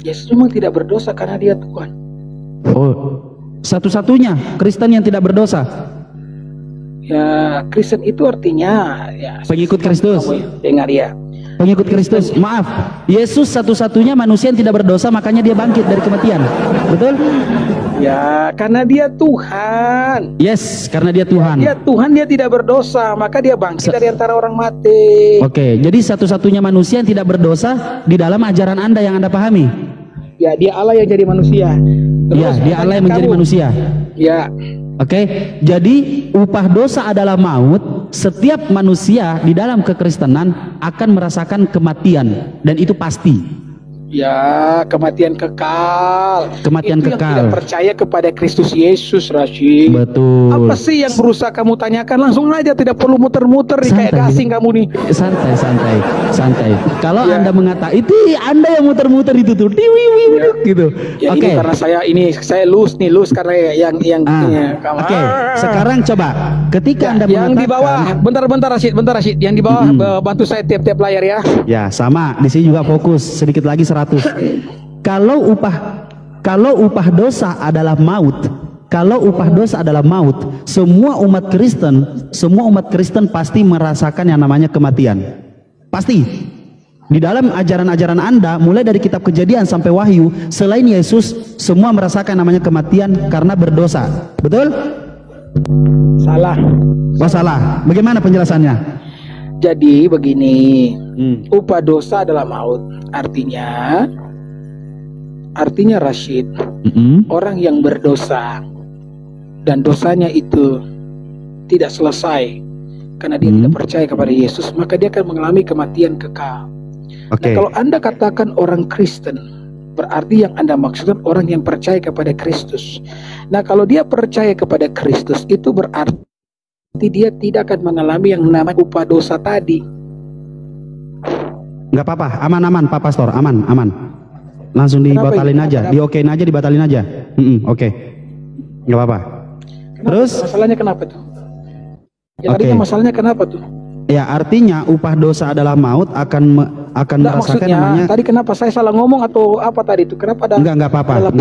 Yesus memang tidak berdosa karena dia Tuhan. Oh, satu-satunya Kristen yang tidak berdosa. Ya, Kristen itu artinya ya Pengikut Kristus. Dengar ya. Pengikut Kristus. Maaf, Yesus satu-satunya manusia yang tidak berdosa, makanya dia bangkit dari kematian. Betul? Ya, karena dia Tuhan. Yes, karena dia Tuhan. Dia Tuhan, dia tidak berdosa, maka dia bangkit dari antara orang mati. Oke, jadi satu-satunya manusia yang tidak berdosa di dalam ajaran Anda yang Anda pahami. Ya, dia Allah yang jadi manusia. Ya, dia Allah yang menjadi manusia. Ya. Oke, jadi upah dosa adalah maut. Setiap manusia di dalam kekristenan akan merasakan kematian, dan itu pasti. Ya, kematian kekal. Kematian itu kekal. Yang tidak percaya kepada Kristus Yesus, Rashid. Betul. Apa sih yang berusaha kamu tanyakan? Langsung aja, tidak perlu muter-muter kayak gasing kamu nih. Santai. Kalau Anda mengatakan itu, Anda yang muter-muter itu tuh, gitu. Ya, Oke. Karena saya lus karena yang Oke. Sekarang coba, ketika Anda yang mengatakan di bawah, bentar Rashid, yang di bawah bantu saya tiap-tiap layar ya. Ya, sama. Di sini juga fokus. Sedikit lagi 100. Kalau upah dosa adalah maut, semua umat Kristen pasti merasakan yang namanya kematian. Pasti. Di dalam ajaran-ajaran Anda, mulai dari kitab Kejadian sampai Wahyu, selain Yesus, semua merasakan namanya kematian karena berdosa. Betul? Salah. Oh, salah. Bagaimana penjelasannya? Jadi begini, upah dosa adalah maut. Artinya Rashid, orang yang berdosa dan dosanya itu tidak selesai karena dia tidak percaya kepada Yesus, maka dia akan mengalami kematian kekal. Okay. Nah, kalau Anda katakan orang Kristen, berarti yang Anda maksudkan orang yang percaya kepada Kristus. Nah, kalau dia percaya kepada Kristus, itu berarti dia tidak akan mengalami yang namanya upah dosa tadi. Nggak apa-apa, aman Pak Pastor, aman. Langsung dibatalin aja, diokein aja, dibatalin aja. Oke. Nggak apa-apa. Terus? Masalahnya kenapa tuh? Ya, tadinya masalahnya kenapa tuh? Ya, artinya upah dosa adalah maut akan merasakan maksudnya, namanya. Tadi kenapa saya salah ngomong atau apa tadi itu? Kenapa ada? Nggak apa-apa.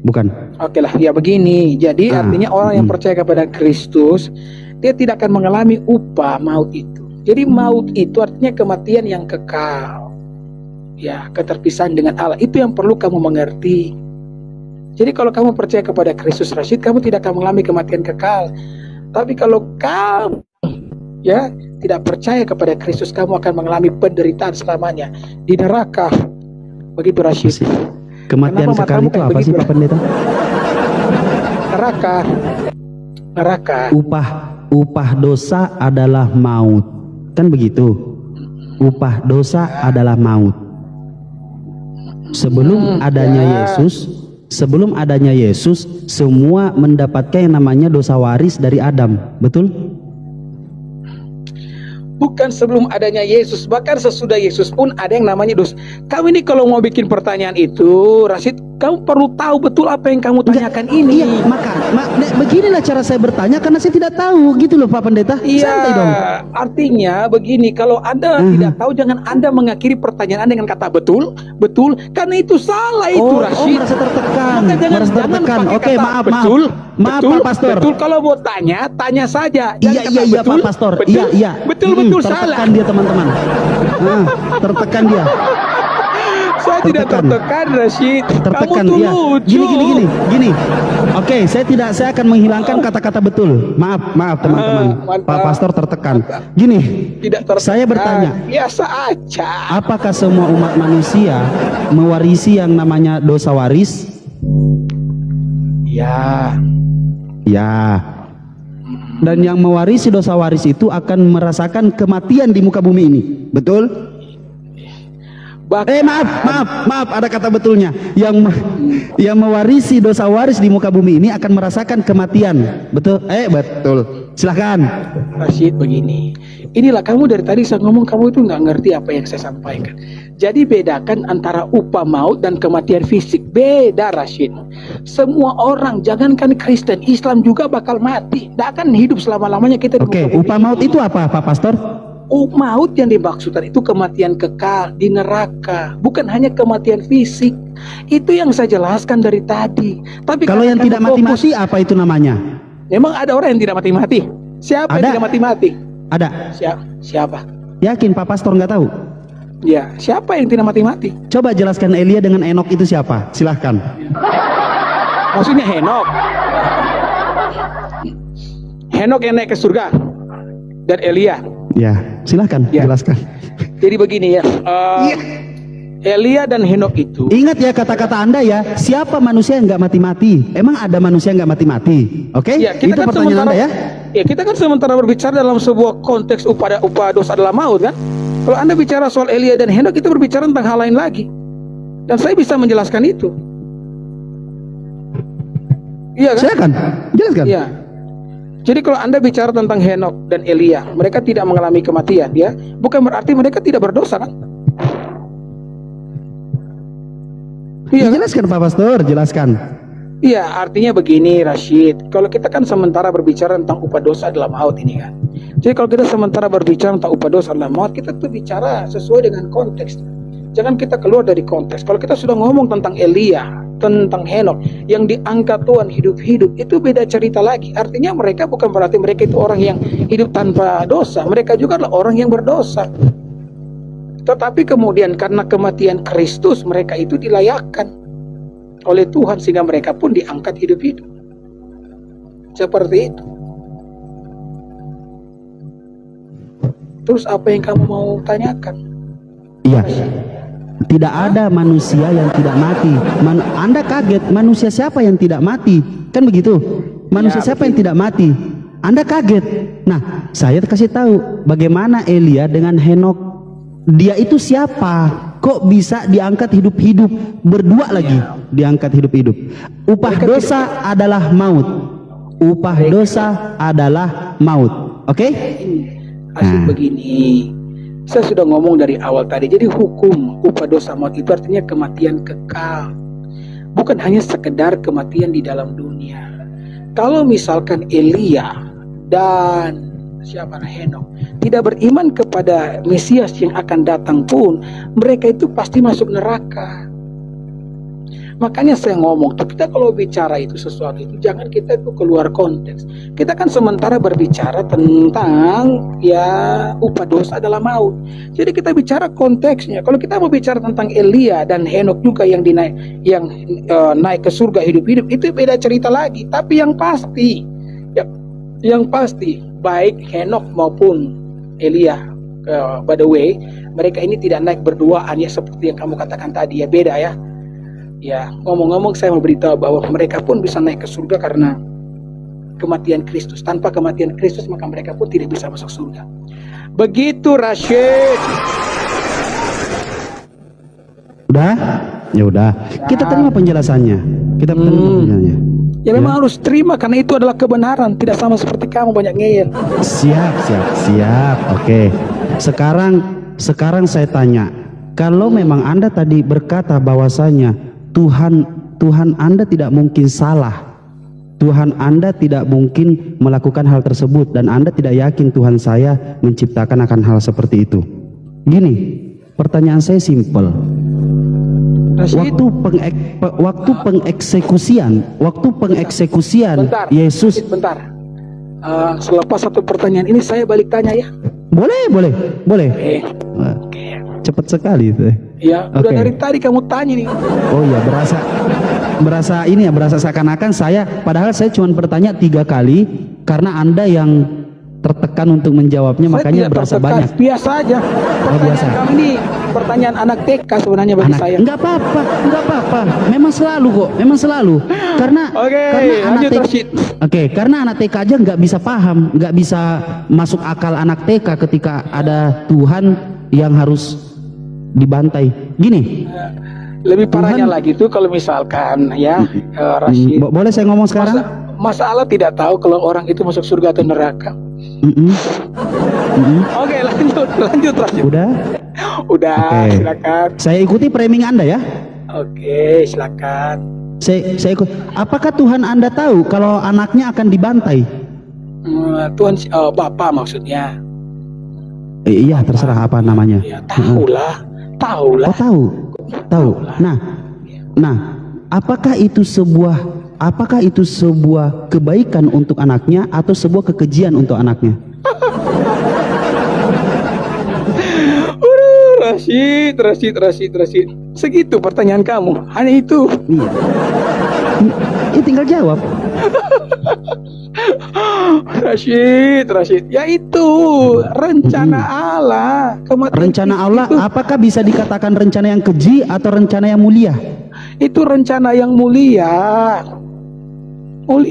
Bukan. Oke lah, ya begini. Jadi artinya orang yang percaya kepada Kristus, dia tidak akan mengalami upah maut itu. Jadi maut itu artinya kematian yang kekal. Ya, keterpisahan dengan Allah. Itu yang perlu kamu mengerti. Jadi kalau kamu percaya kepada Kristus, Rashid, kamu tidak akan mengalami kematian kekal. Tapi kalau kamu tidak percaya kepada Kristus, kamu akan mengalami penderitaan selamanya di neraka. Begitu, Rashid. Kematian kekal itu apa sih, Pak Pendeta? Neraka. Upah dosa adalah maut. Kan begitu. Upah dosa adalah maut. Sebelum adanya Yesus, semua mendapatkan yang namanya dosa waris dari Adam. Betul? Bukan sebelum adanya Yesus, bahkan sesudah Yesus pun ada yang namanya dosa. Kamu ini kalau mau bikin pertanyaan itu, Rashid, kamu perlu tahu betul apa yang kamu tanyakan ini. Iya, beginilah cara saya bertanya karena saya tidak tahu, gitu loh Pak Pendeta. Iya, santai dong. Artinya begini, kalau Anda tidak tahu, jangan Anda mengakhiri pertanyaan Anda dengan kata betul, karena itu salah itu, Rashid. Merasa tertekan. Oke, maaf Pak Pastor. Betul, kalau mau tanya saja. Iya Pak Pastor. Iya. Betul salah. Tertekan dia, teman-teman. Tertekan dia. Saya tidak tertekan, Rashid. Tertekan, kamu tuh ya. lucu. Gini. Oke, saya akan menghilangkan kata-kata betul. Maaf teman-teman. Pak Pastor tertekan. Gini. Tidak tertekan. Saya bertanya. Biasa aja. Apakah semua umat manusia mewarisi yang namanya dosa waris? Ya. Dan yang mewarisi dosa waris itu akan merasakan kematian di muka bumi ini. Betul? Maaf, ada kata betulnya. Yang mewarisi dosa waris di muka bumi ini akan merasakan kematian. Betul? Betul. Silahkan. Rashid, begini. Inilah kamu dari tadi saya ngomong, kamu itu nggak ngerti apa yang saya sampaikan. Jadi bedakan antara upah maut dan kematian fisik. Beda, Rashid. Semua orang, jangankan Kristen, Islam juga bakal mati. Tidak akan hidup selama-lamanya kita. Oke, upah maut itu apa, Pak Pastor? maut yang dimaksudkan itu kematian kekal di neraka, bukan hanya kematian fisik. Itu yang saya jelaskan dari tadi. Tapi Kalau yang tidak mati-mati apa itu namanya? Memang ada orang yang tidak mati-mati. Siapa yang Ada. tidak mati-mati? Ada. Siapa? Yakin Pak Pastor nggak tahu? Ya, siapa yang tidak mati-mati? Coba jelaskan Elia dengan Enok itu siapa? Silahkan. Maksudnya Henok. Henok yang naik ke surga dan Elia. Ya, silahkan Ya. jelaskan. Jadi begini ya, Elia dan Henok itu. Ingat ya kata-kata Anda ya, siapa manusia yang nggak mati-mati? Emang ada manusia yang nggak mati-mati? Oke? Ya, Itu pertanyaan Anda ya. Ya, kita kan sementara berbicara dalam sebuah konteks upah dosa adalah maut kan. Kalau Anda bicara soal Elia dan Henok, itu berbicara tentang hal lain lagi. Dan saya bisa menjelaskan itu. Iya kan? Silakan, jelaskan. Iya. Jadi kalau Anda bicara tentang Henok dan Elia, mereka tidak mengalami kematian, ya, bukan berarti mereka tidak berdosa kan? Iya, kan? Jelaskan Pak Pastor, jelaskan. Iya, artinya begini Rashid. Kalau kita kan sementara berbicara tentang upah dosa adalah maut ini kan. Jadi kalau kita sementara berbicara tentang upah dosa adalah maut, kita tuh bicara sesuai dengan konteks. Jangan kita keluar dari konteks. Kalau kita sudah ngomong tentang Elia, tentang Henok yang diangkat Tuhan hidup-hidup, itu beda cerita lagi. Artinya mereka bukan berarti mereka itu orang yang hidup tanpa dosa. Mereka juga adalah orang yang berdosa. Tetapi kemudian karena kematian Kristus, mereka itu dilayakkan oleh Tuhan sehingga mereka pun diangkat hidup-hidup. Seperti itu. Terus apa yang kamu mau tanyakan? Iya. Tidak ada manusia yang tidak mati. Anda kaget, manusia siapa yang tidak mati? Kan begitu. Manusia Ya, siapa yang tidak mati? Anda kaget. Nah, saya kasih tahu bagaimana Elia dengan Henok. Dia itu siapa? Kok bisa diangkat hidup-hidup? Berdua lagi diangkat hidup-hidup. Upah dosa adalah maut. Upah dosa adalah maut. Oke? Asik begini. Saya sudah ngomong dari awal tadi. Jadi hukum upah dosa maut itu artinya kematian kekal. Bukan hanya sekedar kematian di dalam dunia. Kalau misalkan Elia dan Henok tidak beriman kepada Mesias yang akan datang pun, mereka itu pasti masuk neraka. Makanya saya ngomong, kita kalau bicara itu sesuatu itu jangan kita itu keluar konteks. Kita kan sementara berbicara tentang ya upah dosa adalah maut. Jadi kita bicara konteksnya. Kalau kita mau bicara tentang Elia dan Henok juga yang naik ke surga hidup-hidup, itu beda cerita lagi. Tapi yang pasti baik Henok maupun Elia, by the way, mereka ini tidak naik berduaan ya seperti yang kamu katakan tadi ya, beda ya. Ya, ngomong-ngomong saya mau beritahu bahwa mereka pun bisa naik ke surga karena kematian Kristus. Tanpa kematian Kristus maka mereka pun tidak bisa masuk surga. Begitu Rashid. Udah? Ya udah. Kita terima penjelasannya. Kita terima penjelasannya. Ya memang harus terima karena itu adalah kebenaran. Tidak sama seperti kamu banyak ngeyel. Siap. Oke. Sekarang saya tanya, kalau memang Anda tadi berkata bahwasanya Tuhan Anda tidak mungkin salah, Tuhan Anda tidak mungkin melakukan hal tersebut, dan Anda tidak yakin Tuhan saya menciptakan akan hal seperti itu. Gini, pertanyaan saya simpel. Waktu pengeksekusian bentar, Yesus. bentar. Selepas satu pertanyaan ini saya balik tanya ya. Boleh. Oke. Cepat sekali itu. Ya, udah dari tadi kamu tanya nih. Oh iya, berasa seakan-akan padahal saya cuma bertanya 3 kali karena Anda yang tertekan untuk menjawabnya, makanya berasa banyak. Biasa aja. Biasa. Kami ini pertanyaan anak TK sebenarnya bagi saya. Enggak apa-apa. Memang selalu. Karena karena anak TK aja nggak bisa paham, nggak bisa masuk akal anak TK ketika ada Tuhan yang harus dibantai. Gini. Lebih parahnya lagi tuh kalau misalkan ya Rashid. Boleh saya ngomong sekarang? Masa Allah tidak tahu kalau orang itu masuk surga atau neraka? Oke, lanjut Rashid. Udah, okay. Silakan. Saya ikuti framing Anda ya. Oke, silakan. Saya ikut. Apakah Tuhan Anda tahu kalau anaknya akan dibantai? Tuhan Bapak maksudnya. Iya, terserah apa namanya. Ya, tahulah. Oh, tahu. Nah, apakah itu sebuah kebaikan untuk anaknya atau sebuah kekejian untuk anaknya? Rashid. Segitu pertanyaan kamu. Hanya itu. Iya. Ya tinggal jawab. Rashid. Ya itu rencana Allah. Rencana Allah, apakah bisa dikatakan rencana yang keji atau rencana yang mulia? Itu rencana yang mulia. Oh,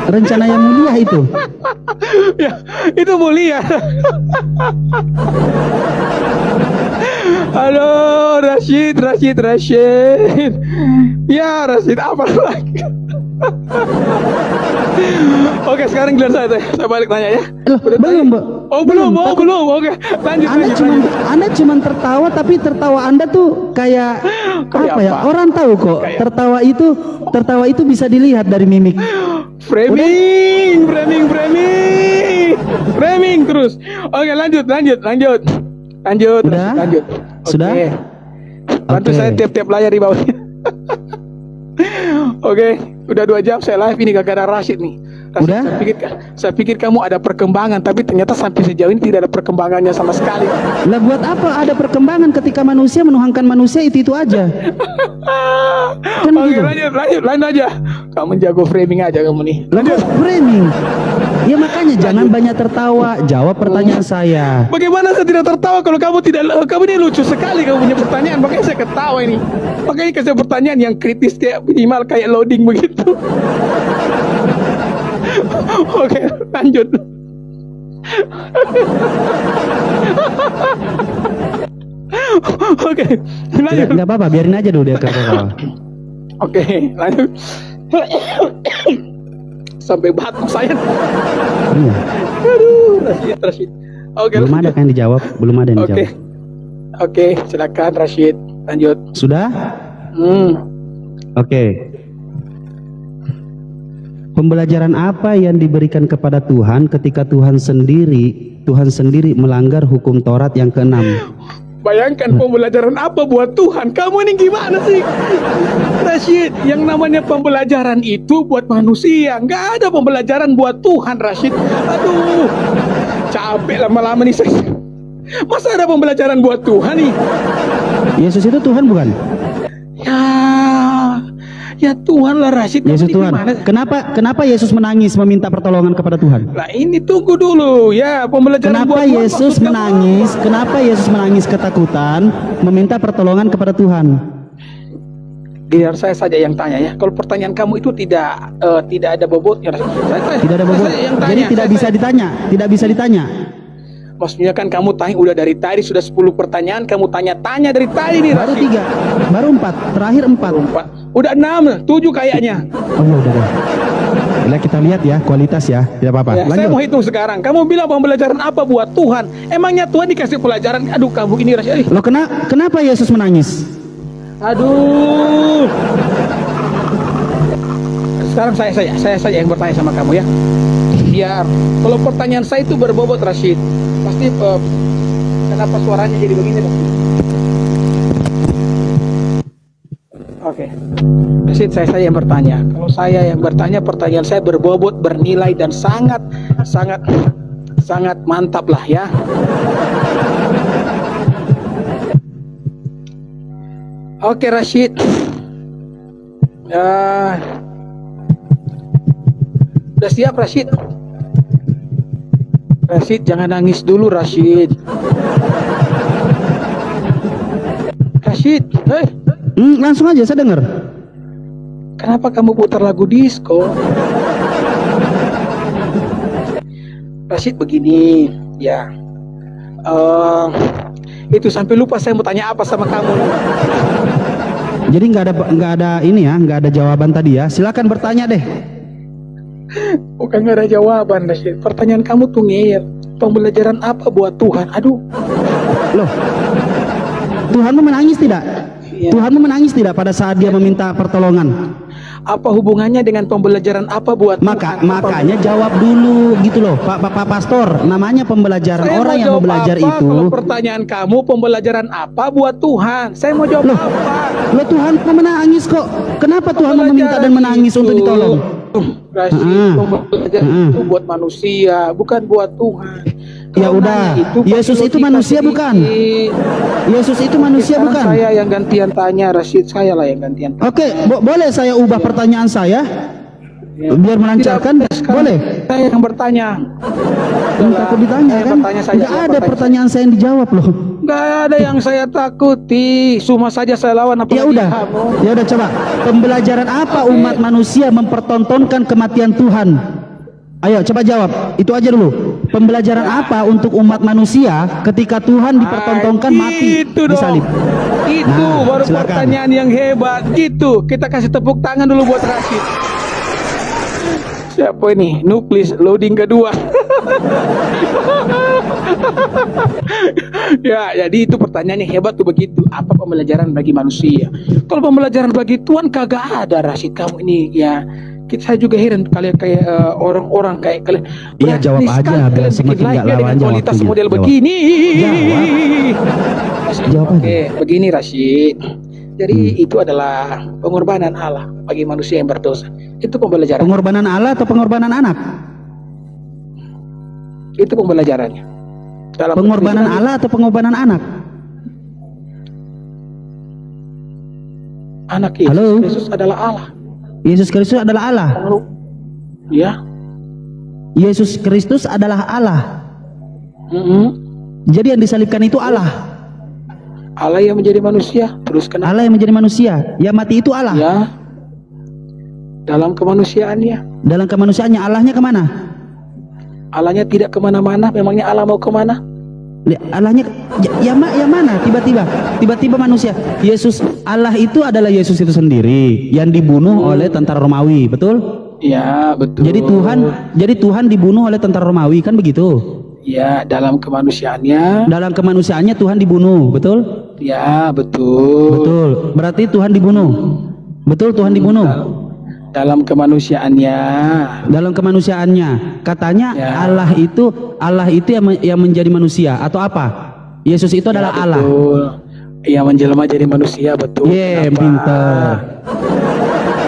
rencana yang mulia itu. Ya, itu mulia. Halo, Rashid. Ya, Rashid, apa lagi? Oke, sekarang giliran saya balik nanya ya. Loh, belum, Mbak. Oh, belum. Oke, lanjut. Anda cuma tertawa, tapi tertawa Anda tuh kayak apa ya? Orang tahu kok. Tertawa itu bisa dilihat dari mimik. Framing terus. Oke, lanjut. Udah? Lanjut. Sudah? Oke. Bantu Oke. saya tiap layar di bawahnya. Oke, udah 2 jam saya live ini gara-gara Rashid nih. Rashid, Udah? Saya pikir kamu ada perkembangan, tapi ternyata sampai sejauh ini tidak ada perkembangannya sama sekali. Lah buat apa ada perkembangan ketika manusia menuhankan manusia itu aja? Kan Oke, gitu. lanjut aja. Kamu jago framing aja kamu nih. Lah kok framing? Ya makanya jangan banyak tertawa, jawab pertanyaan saya. Bagaimana saya tidak tertawa kalau kamu ini lucu sekali kamu punya pertanyaan, makanya saya ketawa ini. Makanya kasih pertanyaan yang kritis kayak minimal kayak loading begitu. Oke, lanjut. Oke, lanjut. Nggak apa-apa, biarin aja dulu dia ketawa. Oke, lanjut. Sampai batuk saya. Iya. Aduh, Rashid. Oke, Belum ada kan dijawab, belum ada yang dijawab. Oke, silakan Rashid, lanjut. Sudah? Oke. Pembelajaran apa yang diberikan kepada Tuhan ketika Tuhan sendiri melanggar hukum Taurat yang ke-6? Bayangkan pembelajaran apa buat Tuhan? Kamu ini gimana sih? Rashid, yang namanya pembelajaran itu buat manusia. Nggak ada pembelajaran buat Tuhan, Rashid. Aduh, capek lama-lama nih saya. Masa ada pembelajaran buat Tuhan nih? Yesus itu Tuhan bukan? Ya Tuhan lah, Rashid. Yesus Tuhan. Kenapa Yesus menangis meminta pertolongan kepada Tuhan? Nah ini tunggu dulu ya, pembelajaran buat Tuhan. Kenapa Yesus menangis ketakutan meminta pertolongan kepada Tuhan? Biar saya saja yang tanya ya. Kalau pertanyaan kamu itu tidak ada bobotnya. Tidak ada bobot. Jadi tidak bisa ditanya. Maksudnya kan kamu tanya udah dari tadi sudah 10 pertanyaan kamu tanya dari tadi nih. Baru 3, baru 4, terakhir 4. Udah 6, 7 kayaknya. Oh ya udah deh. Nah, kita lihat ya kualitas ya, tidak apa-apa. Ya, saya mau hitung sekarang. Kamu bilang pembelajaran apa buat Tuhan? Emangnya Tuhan dikasih pelajaran? Aduh kamu ini Rashid. Loh kenapa Yesus menangis? Aduh. Sekarang saya saja yang bertanya sama kamu ya. Biar kalau pertanyaan saya itu berbobot Rashid, pasti kenapa suaranya jadi begini? Oke. Rashid, saya yang bertanya. Kalau saya yang bertanya, pertanyaan saya berbobot, bernilai dan sangat mantap lah ya. Oke Rashid. Udah siap Rashid? Rashid jangan nangis dulu Rashid. Rashid, Langsung aja saya dengar. Kenapa kamu putar lagu disco? Rashid begini, ya. Itu sampai lupa saya mau tanya apa sama kamu. Jadi nggak ada jawaban tadi ya. Silakan bertanya deh. Bukan nggak ada jawaban Rashid. Pertanyaan kamu tuh ngeyel. Pembelajaran apa buat Tuhan? Aduh. Loh. Tuhanmu menangis tidak? Iya. Tuhanmu menangis tidak pada saat dia meminta pertolongan? Apa hubungannya dengan pembelajaran apa buat Makanya jawab dulu gitu loh, Pak Pastor. Namanya pembelajaran. Saya orang yang mau belajar apa, itu. kalau pertanyaan kamu pembelajaran apa buat Tuhan? Saya mau jawab apa? Loh, Tuhan mau menangis kok. Kenapa Tuhan mau meminta dan menangis untuk ditolong? Pembelajaran itu buat manusia, bukan buat Tuhan. Ya udah, Yesus itu manusia bukan? Yesus itu manusia bukan? Saya yang gantian tanya, Rashid, saya lah yang gantian tanya. Oke, boleh saya ubah pertanyaan saya? Ya. Biar melancarkan, boleh? Saya yang bertanya. Takut ditanya kan? Nggak ada pertanyaan saya yang dijawab loh. Nggak ada yang saya takuti, cuma saja saya lawan apa? Ya udah coba. Pembelajaran apa umat manusia mempertontonkan kematian Tuhan? Ayo coba jawab. Itu aja dulu. Pembelajaran apa untuk umat manusia ketika Tuhan dipertontonkan mati disalib? Itu baru silakan. Pertanyaan yang hebat. Itu kita kasih tepuk tangan dulu buat Rashid. Siapa ini? Nuklis loading kedua. Ya, jadi itu pertanyaannya hebat tuh begitu. Apa pembelajaran bagi manusia? Kalau pembelajaran bagi Tuhan kagak ada, Rashid. Kamu ini ya, saya juga heran kalian kayak orang-orang kayak kalian. Iya, jawab aja biar semakin nggak lawan kualitas model begini. Jawab. Oke, begini Rashid. Jadi itu adalah pengorbanan Allah bagi manusia yang berdosa. Itu pembelajaran. Pengorbanan Allah atau pengorbanan anak? Itu pembelajarannya. Dalam pengorbanan Allah atau pengorbanan anak? Anak Yesus. Halo? Yesus adalah Allah. Yesus Kristus adalah Allah. Ya. Yesus Kristus adalah Allah. Jadi yang disalibkan itu Allah. Allah yang menjadi manusia, terus kenapa? Allah yang menjadi manusia, yang mati itu Allah. Ya. Dalam kemanusiaannya. Dalam kemanusiaannya, Allahnya kemana? Allahnya tidak kemana-mana. Memangnya Allah mau kemana? Allahnya yang mana? Tiba-tiba manusia. Yesus, Allah itu adalah Yesus itu sendiri yang dibunuh oleh tentara Romawi, betul? Ya, betul. Jadi Tuhan dibunuh oleh tentara Romawi, kan begitu? Ya, dalam kemanusiaannya. Dalam kemanusiaannya Tuhan dibunuh, betul? Ya, betul. Betul. Berarti Tuhan dibunuh. Betul, Tuhan dibunuh. Dalam kemanusiaannya. Dalam kemanusiaannya. Katanya ya. Allah itu yang menjadi manusia atau apa? Yesus itu adalah betul. Allah. Yang menjelma jadi manusia, betul. Pintar.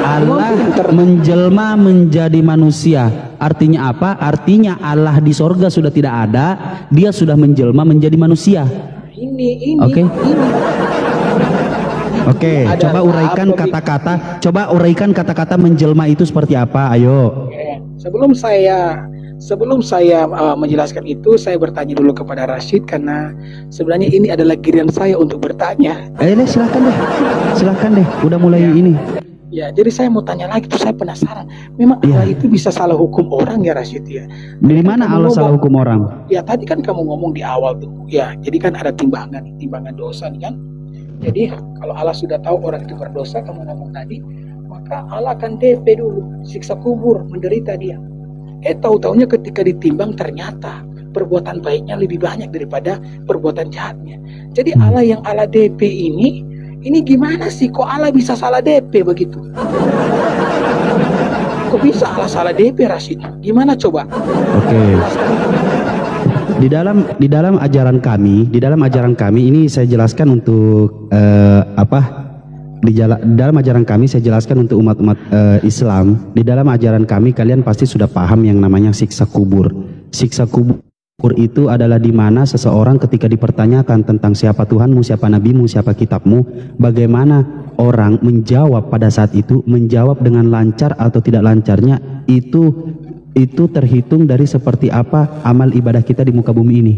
Allah menjelma menjadi manusia. Artinya apa? Artinya Allah di sorga sudah tidak ada, dia sudah menjelma menjadi manusia. Oke, coba uraikan kata-kata. Coba uraikan kata-kata menjelma itu seperti apa? Ayo. Sebelum saya menjelaskan itu, saya bertanya dulu kepada Rashid karena sebenarnya ini adalah giliran saya untuk bertanya. Silakan deh. Udah mulai ini. Ya, jadi saya mau tanya lagi tuh, saya penasaran. Memang Allah itu bisa salah hukum orang ya, Rashid ya? Dari mana Allah salah hukum orang? Ya, tadi kan kamu ngomong di awal tuh. Ya, jadi kan ada timbangan dosa nih kan. Jadi kalau Allah sudah tahu orang itu berdosa, kamu ngomong tadi, maka Allah akan DP dulu, siksa kubur, menderita dia. Tahu-taunya ketika ditimbang ternyata perbuatan baiknya lebih banyak daripada perbuatan jahatnya. Jadi Allah yang Allah DP ini gimana sih? Kok Allah bisa salah DP begitu? Kok bisa Allah salah DP, Rashid? Gimana coba? Oke. Di dalam ajaran kami ini saya jelaskan untuk di dalam ajaran kami saya jelaskan untuk umat-umat Islam. Di dalam ajaran kami kalian pasti sudah paham yang namanya siksa kubur. Siksa kubur itu adalah di mana seseorang ketika dipertanyakan tentang siapa Tuhanmu, siapa nabimu, siapa kitabmu, bagaimana orang menjawab pada saat itu, menjawab dengan lancar atau tidak lancarnya, itu terhitung dari seperti apa amal ibadah kita di muka bumi ini.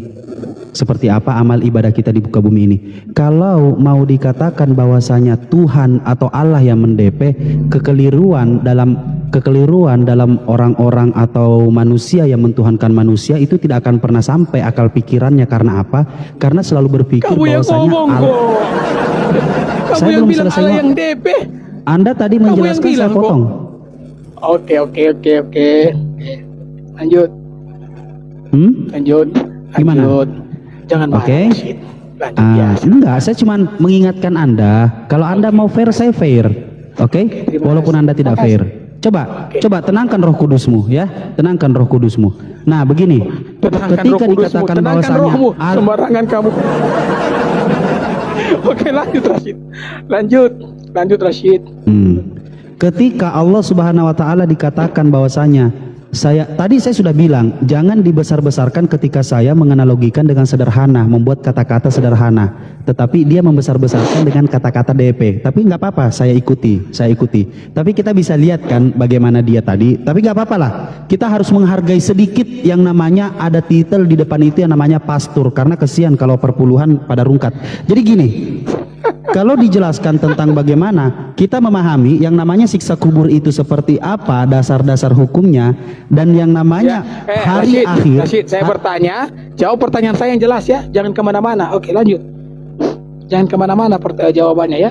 Seperti apa amal ibadah kita di muka bumi ini. Kalau mau dikatakan bahwasanya Tuhan atau Allah yang mendepe, kekeliruan dalam orang-orang atau manusia yang mentuhankan manusia itu tidak akan pernah sampai akal pikirannya. Karena apa? Karena selalu berpikir bahwasanya Allah. Saya belum selesai yang DP. Anda tadi menjelaskan, saya potong. Oke. Lanjut. Gimana? Jangan marah. Enggak, saya cuma mengingatkan Anda. Kalau Anda mau fair, saya fair. Oke? terima Walaupun kasih. Anda tidak Terima fair. Coba tenangkan roh kudusmu ya. Tenangkan roh kudusmu. Nah, begini. Tenangkan Ketika roh kudusmu, dikatakan tenangkan bahwasanya rohmu, sembarangan kamu. Oke, lanjut Rashid. Lanjut Rashid. Ketika Allah Subhanahu wa taala dikatakan bahwasanya tadi saya sudah bilang, jangan dibesar-besarkan ketika saya menganalogikan dengan sederhana, membuat kata-kata sederhana. Tetapi dia membesar-besarkan dengan kata-kata DP. Tapi nggak apa-apa, saya ikuti. Tapi kita bisa lihat kan bagaimana dia tadi. Tapi nggak apa-apa lah. Kita harus menghargai sedikit yang namanya ada titel di depan itu yang namanya pastor. Karena kesian kalau perpuluhan pada rungkat. Jadi gini. Kalau dijelaskan tentang bagaimana kita memahami yang namanya siksa kubur itu seperti apa, dasar-dasar hukumnya, dan yang namanya hari akhir. Rashid, saya bertanya, jawab pertanyaan saya yang jelas ya, jangan kemana-mana. Oke, lanjut. Jangan kemana-mana jawabannya ya,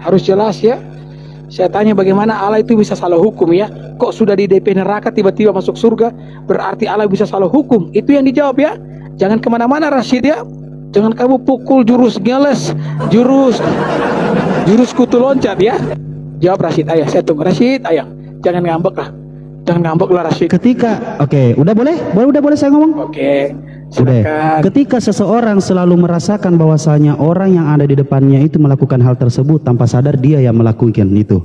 harus jelas ya. Saya tanya bagaimana Allah itu bisa salah hukum ya? Kok sudah di DP neraka tiba-tiba masuk surga? Berarti Allah bisa salah hukum? Itu yang dijawab ya. Jangan kemana-mana Rashid ya. Jangan kamu pukul jurus geles, jurus kutu loncat ya. Jawab Rashid, ayah. Saya tunggu Rashid, ayah. Jangan ngambek lah Rashid. Oke, udah boleh saya ngomong? Oke, silakan. Ketika seseorang selalu merasakan bahwasanya orang yang ada di depannya itu melakukan hal tersebut tanpa sadar dia yang melakukan itu.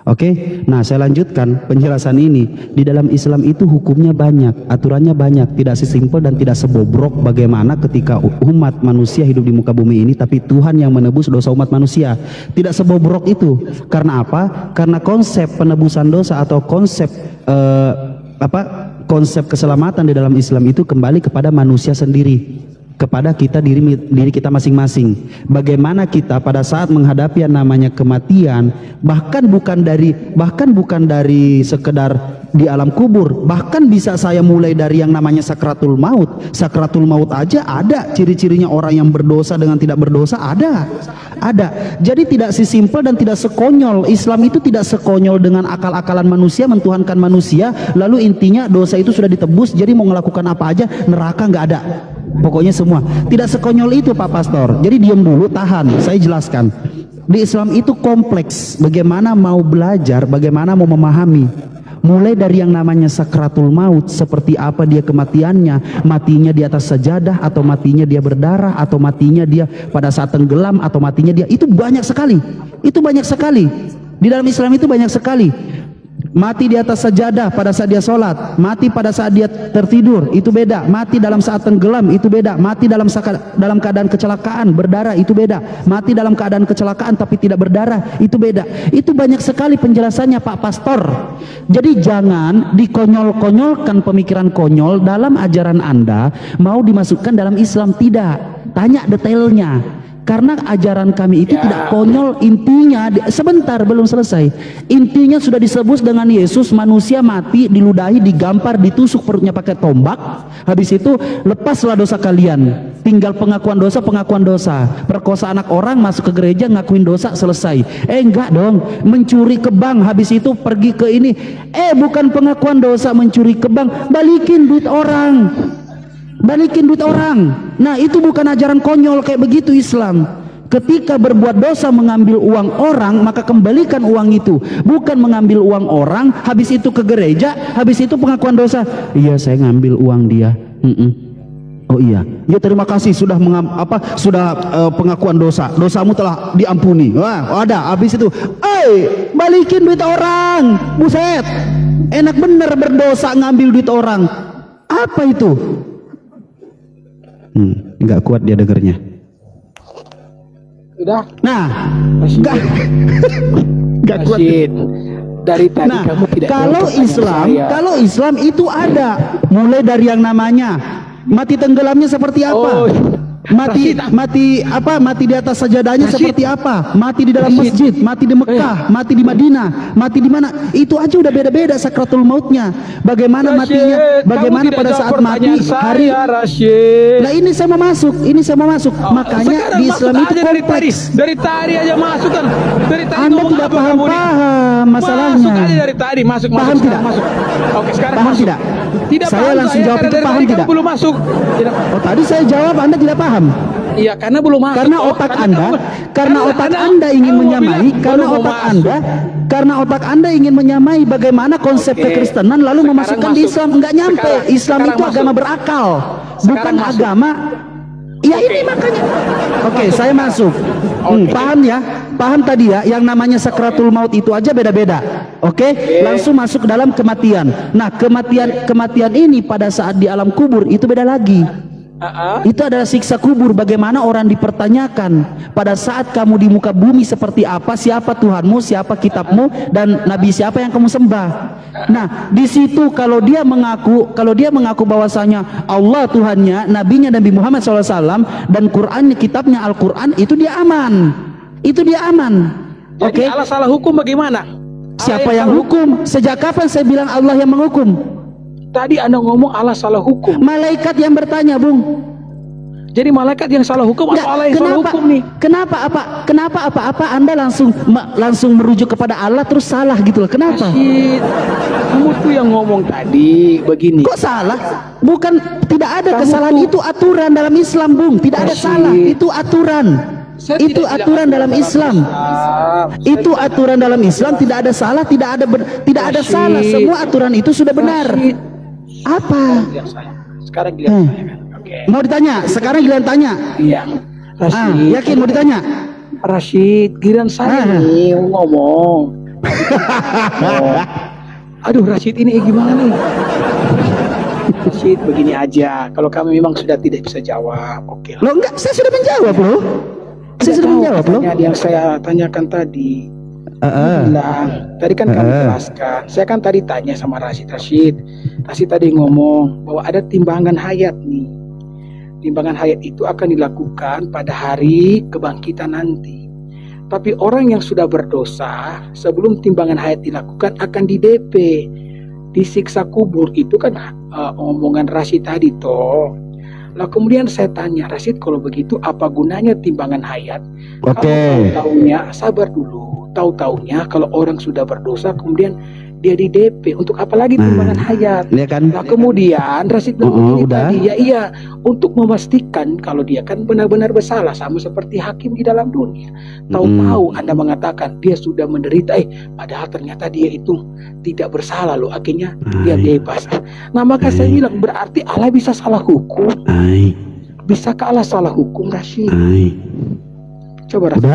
Oke, nah saya lanjutkan penjelasan ini. Di dalam Islam itu hukumnya banyak, aturannya banyak, tidak sesimpel dan tidak sebobrok bagaimana ketika umat manusia hidup di muka bumi ini, tapi Tuhan yang menebus dosa umat manusia. Tidak sebobrok itu. Karena apa? Karena konsep penebusan dosa atau konsep konsep keselamatan di dalam Islam itu kembali kepada manusia sendiri, kepada kita diri kita masing-masing. Bagaimana kita pada saat menghadapi yang namanya kematian, bahkan bukan dari sekedar di alam kubur, bahkan bisa saya mulai dari yang namanya sakratul maut. Sakratul maut aja ada ciri-cirinya orang yang berdosa dengan tidak berdosa, ada. Jadi tidak sesimpel dan tidak sekonyol. Islam itu tidak sekonyol dengan akal-akalan manusia, mentuhankan manusia, lalu intinya dosa itu sudah ditebus, jadi mau melakukan apa aja neraka nggak ada. Pokoknya semua tidak sekonyol itu Pak Pastor. Jadi diam dulu, tahan, saya jelaskan. Di Islam itu kompleks. Bagaimana mau belajar, bagaimana mau memahami, mulai dari yang namanya sakratul maut, seperti apa dia kematiannya, matinya di atas sajadah, atau matinya dia berdarah, atau matinya dia pada saat tenggelam, atau matinya dia, itu banyak sekali. Di dalam Islam itu banyak sekali. Mati di atas sajadah pada saat dia sholat, mati pada saat dia tertidur, itu beda. Mati dalam saat tenggelam, itu beda. Mati dalam keadaan kecelakaan, berdarah, itu beda. Mati dalam keadaan kecelakaan tapi tidak berdarah, itu beda. Itu banyak sekali penjelasannya Pak Pastor. Jadi jangan dikonyol-konyolkan pemikiran konyol dalam ajaran Anda, mau dimasukkan dalam Islam, tidak. Tanya detailnya. Karena ajaran kami itu tidak konyol. Intinya, sebentar belum selesai. Intinya sudah disebut dengan Yesus, manusia mati, diludahi, digampar, ditusuk perutnya pakai tombak. Habis itu lepaslah dosa kalian. Tinggal pengakuan dosa. Perkosa anak orang, masuk ke gereja, ngakuin dosa, selesai. Enggak dong. Mencuri kebang, habis itu pergi ke ini. Bukan pengakuan dosa, mencuri kebang, balikin duit orang. Nah, itu bukan ajaran konyol kayak begitu Islam. Ketika berbuat dosa mengambil uang orang, maka kembalikan uang itu. Bukan mengambil uang orang, habis itu ke gereja, habis itu pengakuan dosa. Iya, saya ngambil uang dia. Oh iya, ya terima kasih sudah pengakuan dosa. Dosamu telah diampuni. Wah, ada. Habis itu, balikin duit orang. Buset, enak bener berdosa ngambil duit orang. Apa itu? Nggak kuat dia dengernya. Sudah. Nah, nggak kuat. Dari tadi kamu tidak. Kalau Islam itu ada mulai dari yang namanya mati tenggelamnya seperti apa? Mati di atas sajadahnya seperti apa? Mati di dalam masjid, mati di Mekah, mati di Madinah, mati di mana? Itu aja udah beda-beda sakratul mautnya. Bagaimana matinya? Bagaimana pada saat mati hari? Nah, ini saya mau masuk. Makanya di Islam itu kompleks. Dari tadi aja masuk kan. Anda tidak paham masalahnya. Masuk aja dari tadi, masuk. Paham tidak? Oke, sekarang paham tidak? Tidak saya paham, langsung jawab itu, paham tidak? Belum masuk. Oh, tadi saya jawab, Anda tidak paham. Iya, karena belum masuk. Karena otak Anda, karena otak Anda ingin menyamai, karena otak Anda ingin menyamai bagaimana konsep kekristenan lalu memasukkan di Islam. Enggak nyampe. Islam itu agama berakal, bukan agama. Ya ini makanya. Oke, saya masuk. Paham ya? Paham tadi ya? Yang namanya sakratul maut itu aja beda-beda. Oke? Langsung masuk ke dalam kematian. Nah, kematian ini pada saat di alam kubur itu beda lagi. Itu adalah siksa kubur. Bagaimana orang dipertanyakan pada saat kamu di muka bumi seperti apa, siapa Tuhanmu, siapa kitabmu, dan nabi siapa yang kamu sembah. Nah, di situ kalau dia mengaku bahwasanya Allah Tuhannya, nabinya Nabi Muhammad SAW, dan Quran kitabnya Al-Quran, itu dia aman. Itu dia aman. Oke. Allah salah hukum bagaimana? Siapa yang hukum? Sejak kapan saya bilang Allah yang menghukum? Tadi Anda ngomong Allah salah hukum. Malaikat yang bertanya, Bung. Jadi malaikat yang salah hukum atau Allah yang salah hukum nih? Kenapa apa Anda langsung merujuk kepada Allah terus salah gitu loh? Kenapa? Rashid, kamu tuh yang ngomong tadi begini. Kok salah? Bukan, tidak ada kesalahan, itu aturan dalam Islam, Bung. Tidak ada salah, itu aturan. Itu aturan dalam Islam. Itu aturan dalam Islam, tidak ada salah, tidak ada salah. Semua aturan itu sudah benar. Apa? Sekarang giliran saya kan. Mau ditanya? Sekarang giliran tanya. Iya. Rashid, yakin mau ditanya? Rashid, giliran saya nih ngomong. Aduh, Rashid ini gimana nih? Rashid, begini aja. Kalau kami memang sudah tidak bisa jawab, oke. Loh enggak, saya sudah menjawab loh. Saya sudah menjawab loh. Yang saya tanyakan tadi. Bilang, tadi kan kamu jelaskan. Saya kan tadi tanya sama Rashid tadi ngomong bahwa ada timbangan hayat nih. Timbangan hayat itu akan dilakukan pada hari kebangkitan nanti. Tapi orang yang sudah berdosa sebelum timbangan hayat dilakukan akan di DP, disiksa kubur. Itu kan omongan Rashid tadi toh. Lah kemudian saya tanya, Rashid, kalau begitu apa gunanya timbangan hayat? Kalau tahu-taunya, sabar dulu, tahu-taunya kalau orang sudah berdosa kemudian dia di DP, untuk apa lagi timbangan hayat? Ya kan? Nah kemudian Rashid bilang tadi, iya, untuk memastikan kalau dia kan benar-benar bersalah, sama seperti hakim di dalam dunia. Tahu-tahu Anda mengatakan dia sudah menderita, padahal ternyata dia itu tidak bersalah loh, akhirnya dia bebas. Nah maka saya bilang, berarti Allah bisa salah hukum. Bisakah Allah salah hukum, Rashid? Coba Rashid.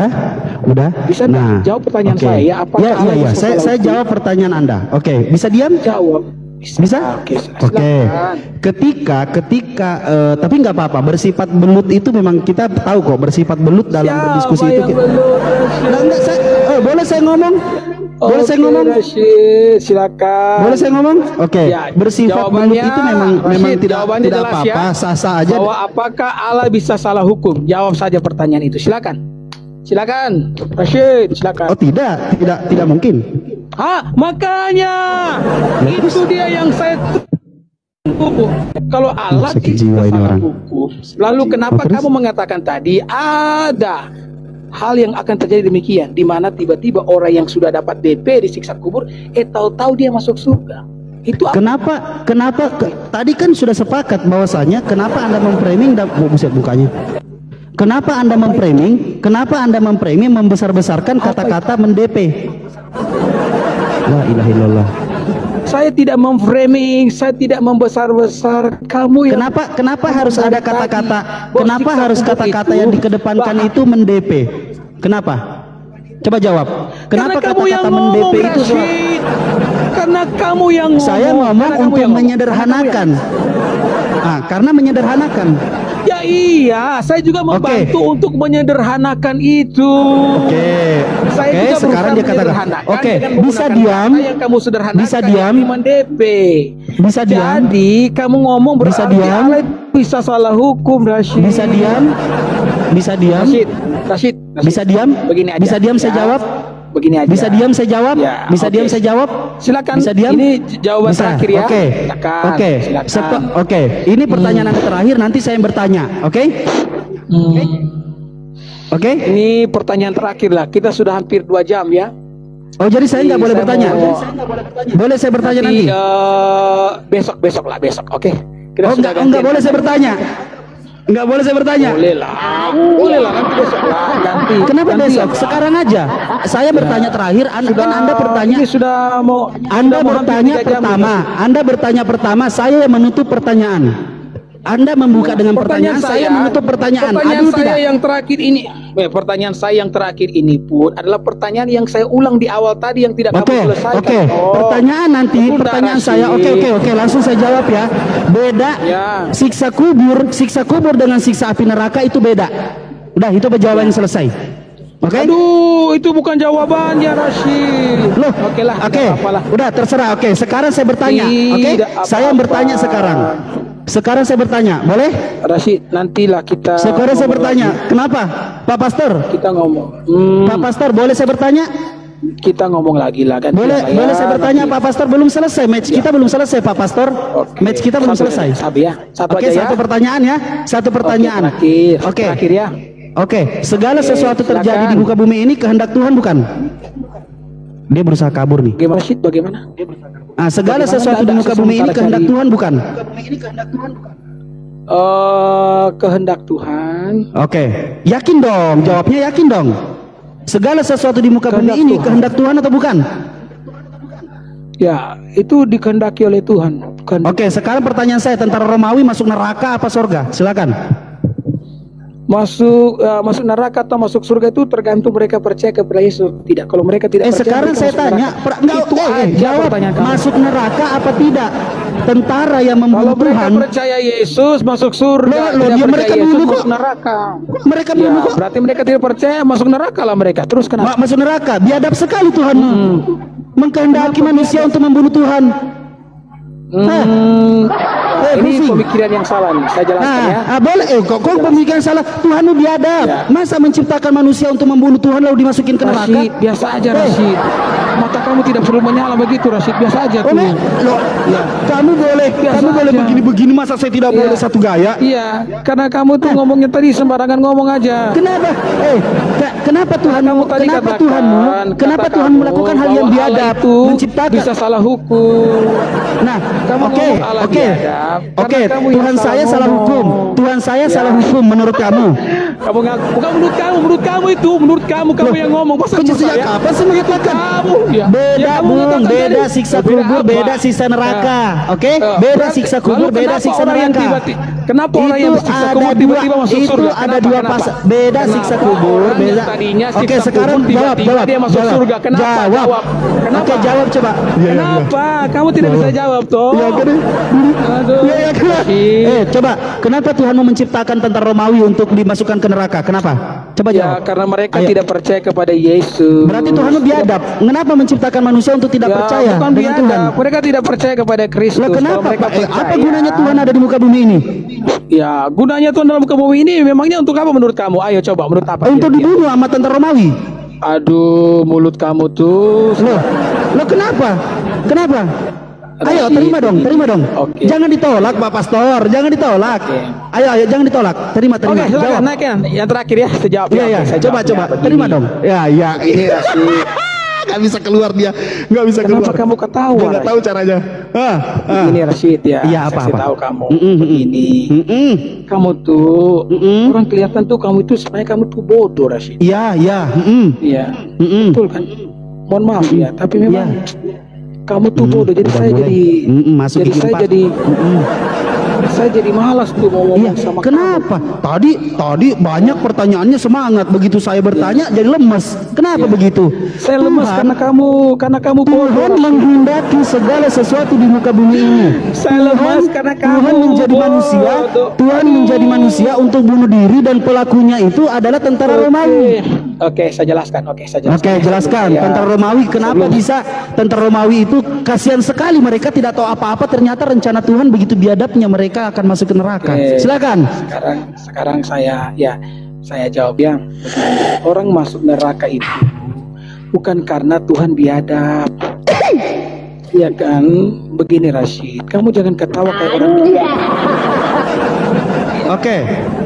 Udah. Bisa jawab pertanyaan saya? Apakah Allah ya. bisa Saya jawab pertanyaan Anda. Oke, bisa diam? Jawab. Bisa? Oke. Ketika tapi nggak apa-apa, bersifat belut itu memang kita tahu kok, bersifat belut dalam berdiskusi itu. Boleh saya ngomong? Boleh saya ngomong? Rashid, silakan. Boleh saya ngomong? Oke. Ya, bersifat belut itu memang tidak apa-apa, sah-sah aja. Bahwa apakah Allah bisa salah hukum? Jawab saja pertanyaan itu. Silakan, Rashid, silakan. Oh tidak mungkin. Makanya itu dia yang saya tunggu. Kalau Allah tidak salah hukum, lalu kenapa kamu mengatakan tadi ada hal yang akan terjadi demikian, di mana tiba-tiba orang yang sudah dapat DP disiksa kubur, tahu-tahu dia masuk surga? Itu apa? Kenapa? Tadi kan sudah sepakat bahwasanya kenapa Anda memframing bukanya? Kenapa Anda memframing membesar-besarkan kata-kata mendp? La ilaha illallah. Saya tidak memframing, saya tidak membesar-besar kamu. Kenapa harus ada kata-kata? Kenapa harus kata-kata yang dikedepankan itu mendp? Kenapa? Coba jawab. Kenapa kata-kata mendp itu? Karena kamu yang ngomong. Saya ngomong untuk menyederhanakan. Karena menyederhanakan. Ya iya, saya juga membantu untuk menyederhanakan itu. Saya juga sekarang dia katakan. Bisa diam. Yang kamu sederhanakan. Bisa diam. Bisa diam. Jadi kamu ngomong berarti Allah bisa salah hukum, Rashid. Bisa diam. Rashid. Bisa diam. Begini aja. Bisa diam saya jawab. Begini aja. Bisa diam saya jawab. Bisa diam saya jawab. Silakan. Bisa diam. Ini jawaban terakhir ya. Oke. Ini pertanyaan yang terakhir, nanti saya yang bertanya. Oke. Ini pertanyaan terakhir lah. Kita sudah hampir 2 jam ya. Oh jadi saya nggak boleh bertanya. Boleh saya bertanya nanti? Besok lah. Oke. Enggak boleh saya bertanya. Nggak boleh saya bertanya? Boleh lah, nanti besok lah, ganti. Kenapa Ganti besok? apa? Sekarang aja. Saya bertanya terakhir, kan Anda bertanya. Ini sudah mau. Anda sudah mau bertanya hampir 3 jam pertama, ini. Anda bertanya pertama, saya yang menutup pertanyaan. Anda membuka dengan pertanyaan, saya menutup pertanyaan. Pertanyaan Adil saya tidak? yang terakhir ini, pertanyaan saya yang terakhir ini pun adalah pertanyaan yang saya ulang di awal tadi yang tidak Oke, kamu selesaikan. oke. Pertanyaan nanti, Betul, pertanyaan Rashid. saya. Oke, langsung saya jawab ya. Beda. Ya. Siksa kubur dengan siksa api neraka itu beda. Udah, itu jawaban yang selesai. Oke? Aduh, itu bukan jawabannya, Rashid. Loh, Oke lah, oke. tidak apa-apa lah. Udah terserah. Oke, sekarang saya bertanya. Oke? Tidak apa-apa. Saya bertanya sekarang. Sekarang saya bertanya, boleh? Rashid, nantilah kita. Sekarang saya ngomong bertanya, lagi. kenapa? Pak Pastor? Kita ngomong. Pak Pastor, boleh saya bertanya? Kita ngomong lagi lah kan. Boleh saya bertanya, Pak Pastor? Belum selesai, match kita belum selesai, Pak Pastor. Oke. Match kita belum Satu selesai. Sabi ya. Satu Oke, aja ya. satu pertanyaan ya. Satu pertanyaan. Oke. Terakhir ya. Oke, segala Oke, sesuatu terjadi silakan. di muka bumi ini kehendak Tuhan bukan? Dia berusaha kabur nih. Gimana Rashid? Bagaimana? Segala Bagaimana sesuatu di ada muka bumi ini sementara kehendak cari- Tuhan bukan? Kehendak Tuhan. Oke, yakin dong, jawabnya yakin dong. Segala sesuatu di muka bumi Kehendak ini Tuhan. kehendak Tuhan atau bukan? Ya, itu dikehendaki oleh Tuhan. Bukan. Oke, sekarang pertanyaan saya, tentara Romawi masuk neraka apa surga? Silakan. Masuk neraka atau masuk surga itu tergantung mereka percaya kepada Yesus. Tidak. Kalau mereka tidak percaya. Sekarang mereka saya masuk tanya, neraka. enggak, Itu aja jawab, pertanyaan kamu. masuk neraka apa tidak? Tentara yang Kalau membunuh mereka Tuhan, percaya Yesus masuk surga, Loh, tidak dia percaya mereka Yesus membunuh masuk kok. neraka. mereka Ya, membunuh kok. berarti mereka tidak percaya masuk neraka lah mereka. Terus kenapa? Masuk neraka, biadab sekali Tuhanmu. Mengkehendaki manusia untuk membunuh Tuhan. Ini pusing. pemikiran yang salah nih. Saya jelaskan ya. Boleh. Kok pemikiran salah? Tuhanmu biadab. Ya. Masa menciptakan manusia untuk membunuh Tuhan lalu dimasukin ke neraka? Rashid, biasa aja Rashid. Mata kamu tidak perlu menyala begitu Rashid, biasa aja tuh. Loh, Ya. kamu boleh aja. begini-begini, masa saya tidak boleh satu gaya? Iya, karena kamu tuh ngomongnya tadi sembarangan ngomong aja. Kenapa? Kenapa Tuhanmu? Tadi Kenapa katakan, Tuhanmu? kata Kenapa Tuhan kamu melakukan hal yang bahwa Allah biadab? itu Menciptakan. bisa salah hukum. Nah, Kamu oke, ngomong Allah oke, biadab, oke. karena kamu yang Tuhan saya salah ngomong. hukum. Tuhan saya Ya. salah hukum menurut kamu. Kamu ngaku, bukan menurut kamu itu, menurut kamu yang ngomong. Masa Kok menurut sejak saya? kapan sih mengatakan? Kamu, ya. Beda Ya, kamu Bung, mengatakan beda tadi. siksa Beda kubur, apa? beda siksa neraka. Oke? Beda Berarti- siksa kubur, lalu beda kenapa siksa orang yang neraka. kenapa orang yang siksa kubur tiba-tiba masuk surga? Ada Kenapa? dua Kenapa? pasal. Beda Kenapa siksa kubur, orang yang beda. tadinya Oke, siksa sekarang kubur tiba-tiba dia masuk surga? Kenapa? Jawab. Kenapa? Oke, jawab coba. Kenapa? Kamu tidak bisa jawab toh? Ya, kan? Aduh. Coba, kenapa Tuhanmu menciptakan tentara Romawi untuk dimasukkan ke neraka? Kenapa? Coba Ya, jawab. karena mereka Ayo. tidak percaya kepada Yesus. Berarti Tuhanmu biadab. Kenapa menciptakan manusia untuk tidak Ya, percaya bukan dengan Tuhan? biadab. Mereka tidak percaya kepada Kristus. Lah Kalau kenapa? mereka Pak? Apa percaya, gunanya Tuhan ada di muka bumi ini? Ya, gunanya Tuhan dalam muka bumi ini memangnya untuk apa menurut kamu? Ayo coba, menurut apa? Untuk kira-kira? dibunuh sama tentara Romawi. Aduh, mulut kamu tuh. Loh kenapa? Kenapa? Ayo terima dong. Oke. Jangan ditolak Pak Pastor, jangan ditolak. Oke. Ayo jangan ditolak. Terima. Oke, silakan Jawab. naik ya. Yang terakhir ya, saya jawab. Iya, Oke, saya coba. jawab. Ya, begini. Terima dong. Ya. Ini Rashid. Gak bisa keluar dia. Gak bisa Kenapa keluar. kamu ketawa? Dia nggak tahu caranya. Ini Rashid ya. Iya, Saya apa-apa. kasih tahu kamu. Mm-mm. Begini. Kamu tuh orang kelihatan tuh kamu itu sebenarnya kamu tuh bodoh Rashid. Iya. Iya. Betul kan? Mohon maaf ya, tapi memang kamu tuh bodoh. Jadi Udah saya mulai. jadi Masuk jadi gigi saya empat. jadi saya jadi malas tuh mau Iya. ngomong sama Kenapa? Tadi banyak pertanyaannya semangat. Begitu saya bertanya jadi lemes. Kenapa begitu? kamu. Saya lemas Tuhan- karena kamu bodoh. Tuhan Rashid. menghendaki segala sesuatu di muka bumi ini. Saya lemas karena kamu Tuhan menjadi bodoh. manusia. Tuhan menjadi manusia untuk bunuh diri dan pelakunya itu adalah tentara Romawi. Oke, saya jelaskan. Oke, jelaskan. Tentara Romawi, kenapa bisa tentara Romawi itu kasihan sekali, mereka tidak tahu apa-apa, ternyata rencana Tuhan begitu biadabnya mereka akan masuk ke neraka. Oke. Silakan. Sekarang saya jawab ya. Orang masuk neraka itu bukan karena Tuhan biadab. Ya kan? Begini Rashid, kamu jangan ketawa kayak orang gila. Oke,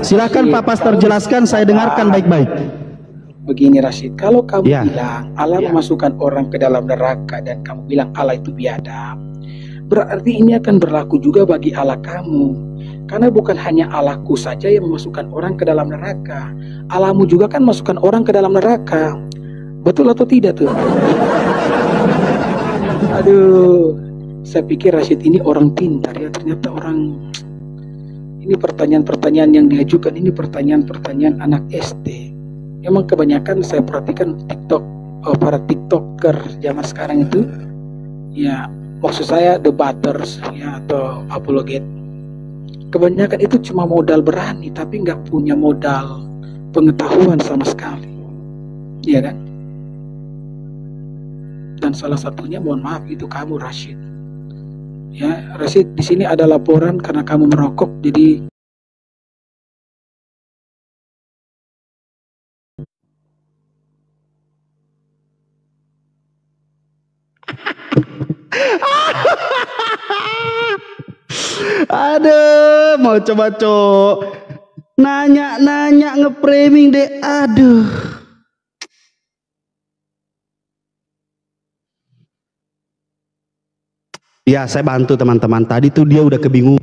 silakan Pak Pastor jelaskan, saya dengarkan baik-baik. Begini Rashid, kalau kamu Ya. bilang Allah memasukkan orang ke dalam neraka dan kamu bilang Allah itu biadab, berarti ini akan berlaku juga bagi Allah kamu. Karena bukan hanya Allahku saja yang memasukkan orang ke dalam neraka, Allahmu juga kan masukkan orang ke dalam neraka. Betul atau tidak tuh? Aduh, saya pikir Rashid ini orang pintar ya, ternyata orang. Ini pertanyaan-pertanyaan yang diajukan, ini pertanyaan-pertanyaan anak SD. Memang kebanyakan saya perhatikan para TikToker zaman sekarang itu, ya maksud saya debaters ya atau apologet. Kebanyakan itu cuma modal berani, tapi nggak punya modal pengetahuan sama sekali, iya kan? Dan salah satunya, mohon maaf, itu kamu Rashid. Ya, Rashid, di sini ada laporan karena kamu merokok, jadi Aduh, mau coba cok nanya-nanya nge-framing deh. Aduh. Ya, saya bantu teman-teman. Tadi tuh dia udah kebingungan.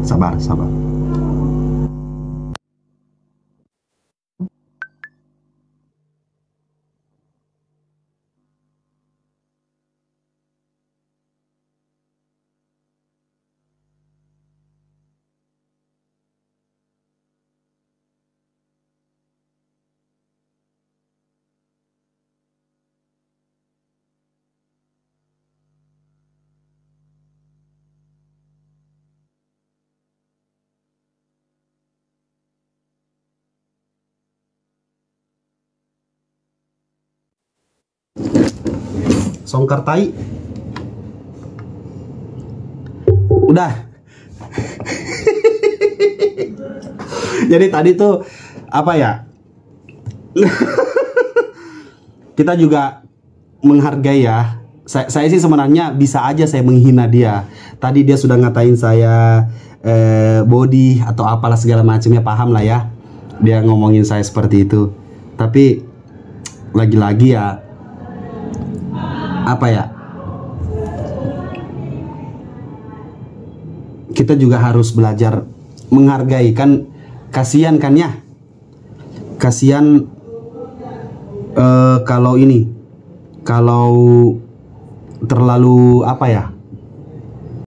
Sabar, sabar. Songkar tai. Udah. Jadi tadi tuh apa ya? Kita juga menghargai ya. Saya sih sebenarnya bisa aja saya menghina dia. Tadi dia sudah ngatain saya body atau apalah segala macamnya, paham lah ya. Dia ngomongin saya seperti itu. Tapi lagi-lagi ya, apa ya, kita juga harus belajar menghargai kan. Kasihan kan ya, kasihan kalau terlalu apa ya,